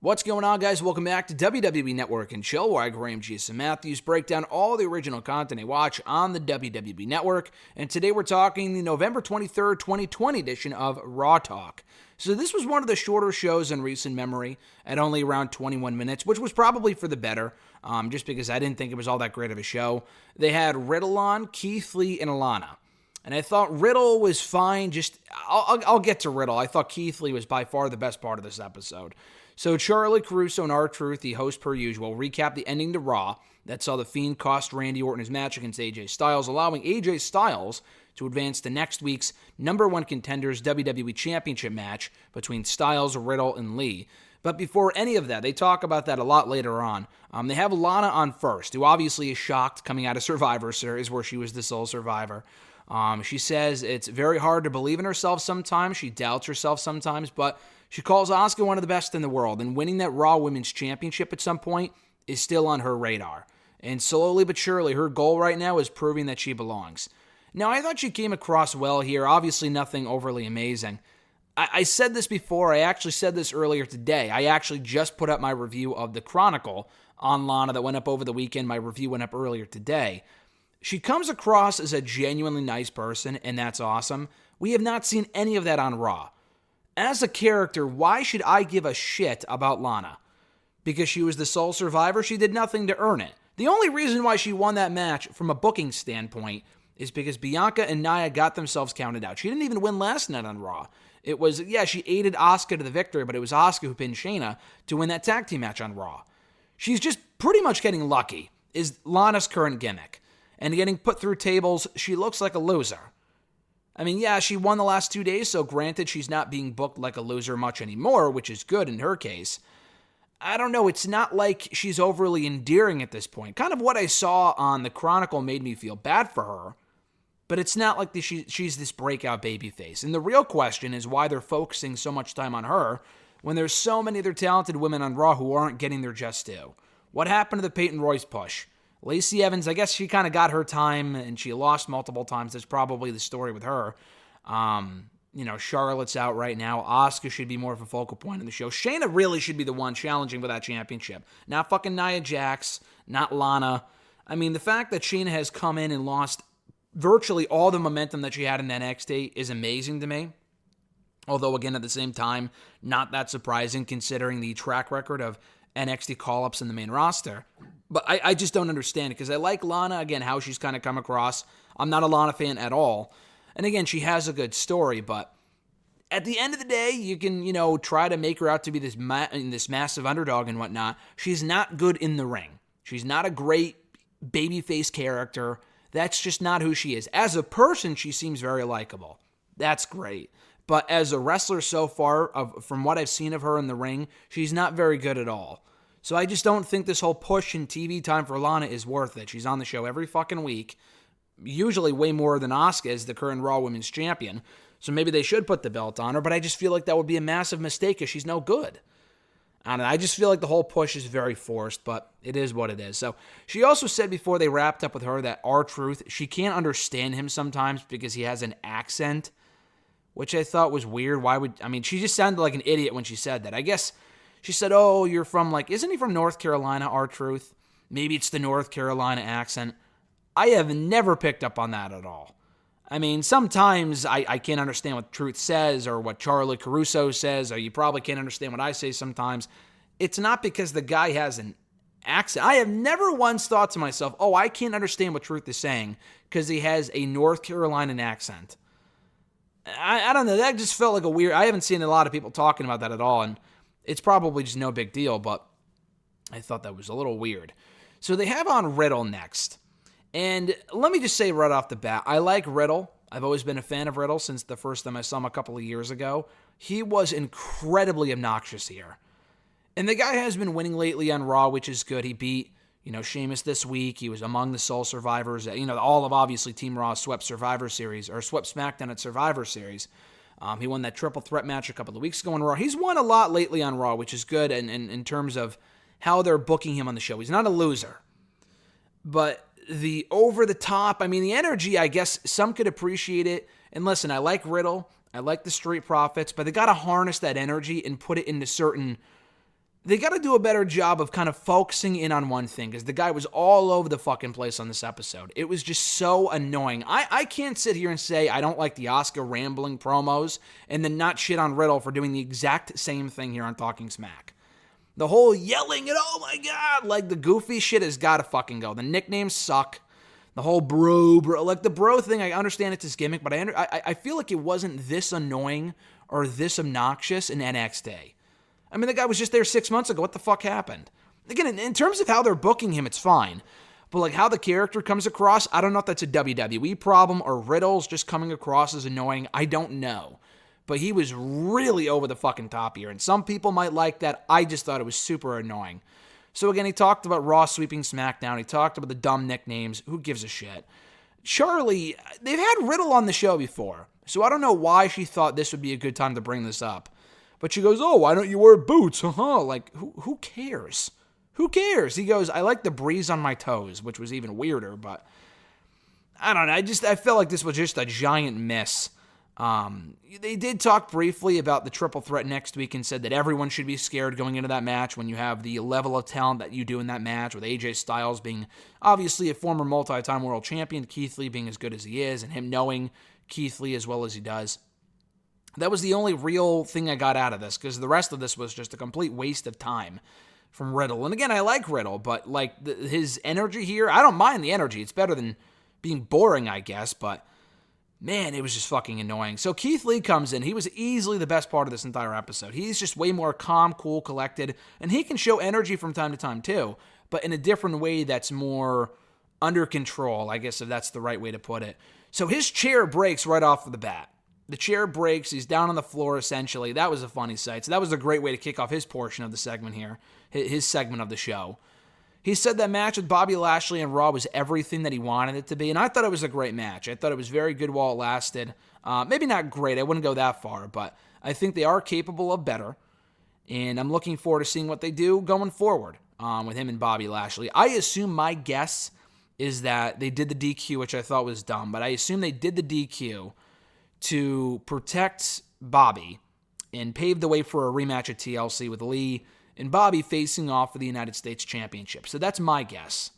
What's going on, guys? Welcome back to WWE Network and Chill, where I, Graham G.S. and Matthews, break down all the original content I watch on the WWE Network. And today we're talking the November 23rd, 2020 edition of Raw Talk. So this was one of the shorter shows in recent memory at only around 21 minutes, which was probably for the better, just because I didn't think it was all that great of a show. They had Riddle on, Keith Lee, and Lana. And I thought Riddle was fine. I'll get to Riddle. I thought Keith Lee was by far the best part of this episode. So Charlie Caruso and R-Truth, the host per usual, recap the ending to Raw that saw The Fiend cost Randy Orton his match against AJ Styles, allowing AJ Styles to advance to next week's number one contenders WWE Championship match between Styles, Riddle, and Lee. But before any of that, they talk about that a lot later on. They have Lana on first, who obviously is shocked coming out of Survivor Series, where she was the sole survivor. She says it's very hard to believe in herself sometimes. She doubts herself sometimes, but she calls Asuka one of the best in the world, and winning that Raw Women's Championship at some point is still on her radar. And slowly but surely, her goal right now is proving that she belongs. Now, I thought she came across well here. Obviously, nothing overly amazing. I said this before. I actually said this earlier today. I actually just put up my review of The Chronicle on Lana that went up over the weekend. My review went up earlier today. She comes across as a genuinely nice person, and that's awesome. We have not seen any of that on Raw. As a character, why should I give a shit about Lana? Because she was the sole survivor? She did nothing to earn it. The only reason why she won that match from a booking standpoint is because Bianca and Nia got themselves counted out. She didn't even win last night on Raw. It was, she aided Asuka to the victory, but it was Asuka who pinned Shayna to win that tag team match on Raw. She's just pretty much getting lucky, is Lana's current gimmick. And getting put through tables, she looks like a loser. I mean, she won the last 2 days, so granted she's not being booked like a loser much anymore, which is good in her case. I don't know, it's not like she's overly endearing at this point. Kind of what I saw on The Chronicle made me feel bad for her, but it's not like she's this breakout babyface. And the real question is why they're focusing so much time on her when there's so many other talented women on Raw who aren't getting their just due. What happened to the Peyton Royce push? Lacey Evans, I guess she kind of got her time, and she lost multiple times. That's probably the story with her. Charlotte's out right now. Asuka should be more of a focal point in the show. Shayna really should be the one challenging for that championship. Not fucking Nia Jax, not Lana. I mean, the fact that Shayna has come in and lost virtually all the momentum that she had in NXT is amazing to me. Although, again, at the same time, not that surprising considering the track record of NXT call-ups in the main roster. But I just don't understand it because I like Lana, again, how she's kind of come across. I'm not a Lana fan at all. And again, she has a good story, but at the end of the day, you can, try to make her out to be this massive underdog and whatnot. She's not good in the ring. She's not a great babyface character. That's just not who she is. As a person, she seems very likable. That's great. But as a wrestler so far, from what I've seen of her in the ring, she's not very good at all. So I just don't think this whole push in TV time for Lana is worth it. She's on the show every fucking week, usually way more than Asuka as the current Raw Women's Champion. So maybe they should put the belt on her, but I just feel like that would be a massive mistake because she's no good. And I just feel like the whole push is very forced, but it is what it is. So she also said before they wrapped up with her that R-Truth, she can't understand him sometimes because he has an accent, which I thought was weird. She just sounded like an idiot when she said that. I guess she said, oh, you're from isn't he from North Carolina, R-Truth? Maybe it's the North Carolina accent. I have never picked up on that at all. I mean, sometimes I can't understand what Truth says or what Charlie Caruso says, or you probably can't understand what I say sometimes. It's not because the guy has an accent. I have never once thought to myself, oh, I can't understand what Truth is saying because he has a North Carolina accent. I don't know. That just felt like a weird... I haven't seen a lot of people talking about that at all, and it's probably just no big deal, but I thought that was a little weird. So they have on Riddle next. And let me just say right off the bat, I like Riddle. I've always been a fan of Riddle since the first time I saw him a couple of years ago. He was incredibly obnoxious here. And the guy has been winning lately on Raw, which is good. He beat, Sheamus this week. He was among the sole survivors. All of, obviously, Team Raw swept Survivor Series, or swept SmackDown at Survivor Series. He won that triple threat match a couple of weeks ago on Raw. He's won a lot lately on Raw, which is good in terms of how they're booking him on the show. He's not a loser. But the over-the-top, the energy, I guess some could appreciate it. And listen, I like Riddle. I like the Street Profits. But they got to harness that energy and put it into certain they got to do a better job of kind of focusing in on one thing, because the guy was all over the fucking place on this episode. It was just so annoying. I can't sit here and say I don't like the Oscar rambling promos and then not shit on Riddle for doing the exact same thing here on Talking Smack. The whole yelling and oh my god, like the goofy shit has got to fucking go. The nicknames suck. The whole bro, like the bro thing, I understand it's his gimmick, but I feel like it wasn't this annoying or this obnoxious in NXT. I mean, the guy was just there 6 months ago. What the fuck happened? Again, in terms of how they're booking him, it's fine. But like how the character comes across, I don't know if that's a WWE problem or Riddle's just coming across as annoying. I don't know. But he was really over the fucking top here. And some people might like that. I just thought it was super annoying. So again, he talked about Raw sweeping SmackDown. He talked about the dumb nicknames. Who gives a shit? Charlie, they've had Riddle on the show before. So I don't know why she thought this would be a good time to bring this up. But she goes, oh, why don't you wear boots? Like, who cares? Who cares? He goes, I like the breeze on my toes, which was even weirder, but I don't know. I felt like this was just a giant miss. They did talk briefly about the triple threat next week and said that everyone should be scared going into that match when you have the level of talent that you do in that match, with AJ Styles being obviously a former multi-time world champion, Keith Lee being as good as he is, and him knowing Keith Lee as well as he does. That was the only real thing I got out of this, because the rest of this was just a complete waste of time from Riddle. And again, I like Riddle, but like his energy here, I don't mind the energy. It's better than being boring, I guess, but man, it was just fucking annoying. So Keith Lee comes in. He was easily the best part of this entire episode. He's just way more calm, cool, collected, and he can show energy from time to time too, but in a different way that's more under control, I guess, if that's the right way to put it. So his chair breaks right off the bat. The chair breaks. He's down on the floor, essentially. That was a funny sight. So that was a great way to kick off his portion of the segment here, his segment of the show. He said that match with Bobby Lashley and Raw was everything that he wanted it to be, and I thought it was a great match. I thought it was very good while it lasted. Maybe not great. I wouldn't go that far, but I think they are capable of better, and I'm looking forward to seeing what they do going forward with him and Bobby Lashley. I assume, my guess is that they did the DQ, which I thought was dumb, but I assume they did the DQ to protect Bobby and pave the way for a rematch at TLC with Lee and Bobby facing off for the United States Championship. So that's my guess.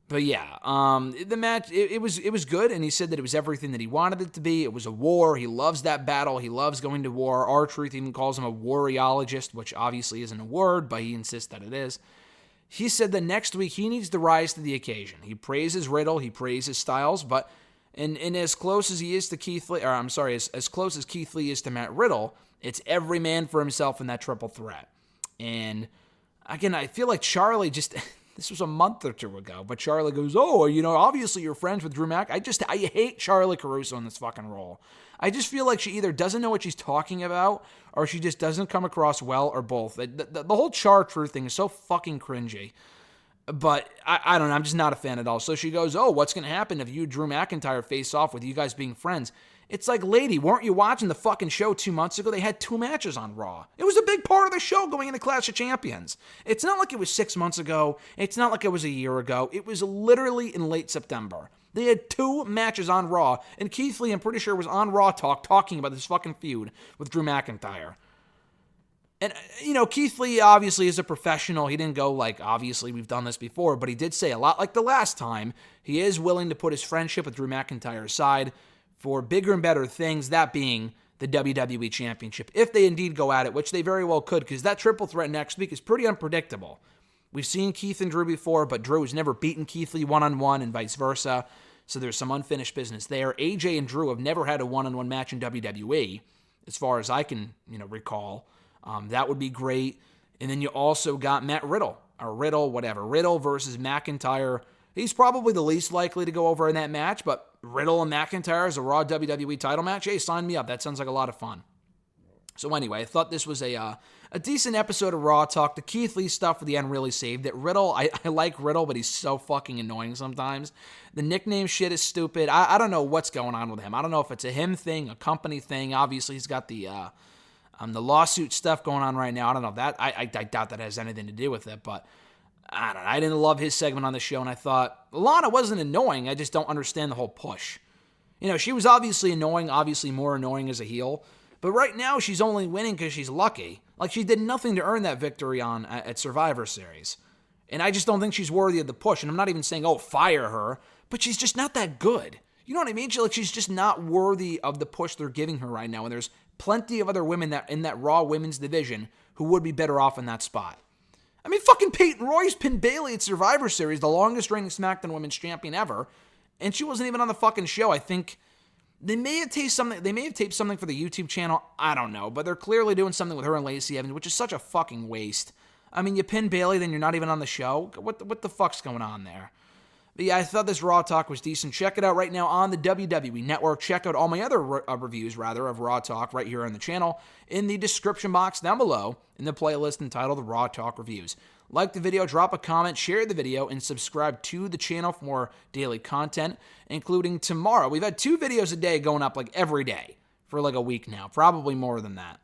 But yeah, the match, it was good, and he said that it was everything that he wanted it to be. It was a war. He loves that battle. He loves going to war. R-Truth even calls him a warriologist, which obviously isn't a word, but he insists that it is. He said that next week he needs to rise to the occasion. He praises Riddle. He praises Styles, but And as close as he is to Keith Lee, as close as Keith Lee is to Matt Riddle, it's every man for himself in that triple threat. And again, I feel like Charlie just, this was a month or two ago, but Charlie goes, oh, obviously you're friends with Drew Mac. I hate Charlie Caruso in this fucking role. I just feel like she either doesn't know what she's talking about, or she just doesn't come across well, or both. The whole Char-Truth thing is so fucking cringy. But I don't know, I'm just not a fan at all. So she goes, oh, what's going to happen if you and Drew McIntyre face off with you guys being friends? It's like, lady, weren't you watching the fucking show 2 months ago? They had 2 matches on Raw. It was a big part of the show going into Clash of Champions. It's not like it was 6 months ago. It's not like it was a year ago. It was literally in late September. They had 2 matches on Raw, and Keith Lee, I'm pretty sure, was on Raw talking about this fucking feud with Drew McIntyre. And, Keith Lee obviously is a professional. He didn't go like, obviously we've done this before, but he did say a lot like the last time. He is willing to put his friendship with Drew McIntyre aside for bigger and better things, that being the WWE Championship, if they indeed go at it, which they very well could, because that triple threat next week is pretty unpredictable. We've seen Keith and Drew before, but Drew has never beaten Keith Lee one-on-one and vice versa, so there's some unfinished business there. AJ and Drew have never had a one-on-one match in WWE, as far as I can recall. That would be great. And then you also got Riddle versus McIntyre. He's probably the least likely to go over in that match, but Riddle and McIntyre is a Raw WWE title match. Hey, sign me up. That sounds like a lot of fun. So anyway, I thought this was a decent episode of Raw Talk. The Keith Lee stuff for the end really saved it. Riddle, I like Riddle, but he's so fucking annoying sometimes. The nickname shit is stupid. I don't know what's going on with him. I don't know if it's a him thing, a company thing. Obviously, he's got the lawsuit stuff going on right now. I don't know if that. I doubt that has anything to do with it, but I don't know. I didn't love his segment on the show, and I thought Lana wasn't annoying. I just don't understand the whole push. She was obviously annoying, obviously more annoying as a heel, but right now she's only winning because she's lucky. Like, she did nothing to earn that victory at Survivor Series. And I just don't think she's worthy of the push. And I'm not even saying, oh, fire her, but she's just not that good. You know what I mean? She's just not worthy of the push they're giving her right now. And there's plenty of other women that in that Raw women's division who would be better off in that spot. I mean, fucking Peyton Royce pinned Bayley at Survivor Series, the longest reigning SmackDown Women's Champion ever, and she wasn't even on the fucking show. I think they may have taped something. They may have taped something for the YouTube channel. I don't know, but they're clearly doing something with her and Lacey Evans, which is such a fucking waste. I mean, you pin Bayley, then you're not even on the show. What the fuck's going on there? But yeah, I thought this Raw Talk was decent. Check it out right now on the WWE Network. Check out all my other reviews, of Raw Talk right here on the channel in the description box down below in the playlist entitled Raw Talk Reviews. Like the video, drop a comment, share the video, and subscribe to the channel for more daily content, including tomorrow. We've had 2 videos a day going up like every day for like a week now, probably more than that.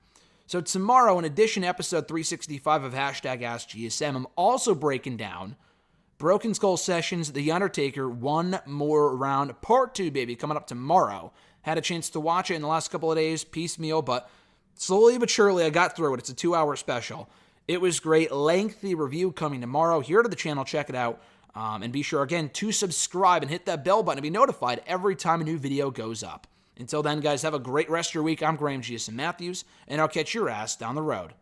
So tomorrow, in addition to episode 365 of #AskGSM, I'm also breaking down Broken Skull Sessions, The Undertaker, One More Round, Part 2, baby, coming up tomorrow. Had a chance to watch it in the last couple of days, piecemeal, but slowly but surely I got through it. It's a 2-hour special. It was great. Lengthy review coming tomorrow. Here to the channel, check it out. And be sure, again, to subscribe and hit that bell button to be notified every time a new video goes up. Until then, guys, have a great rest of your week. I'm Graham GSM Matthews, and I'll catch your ass down the road.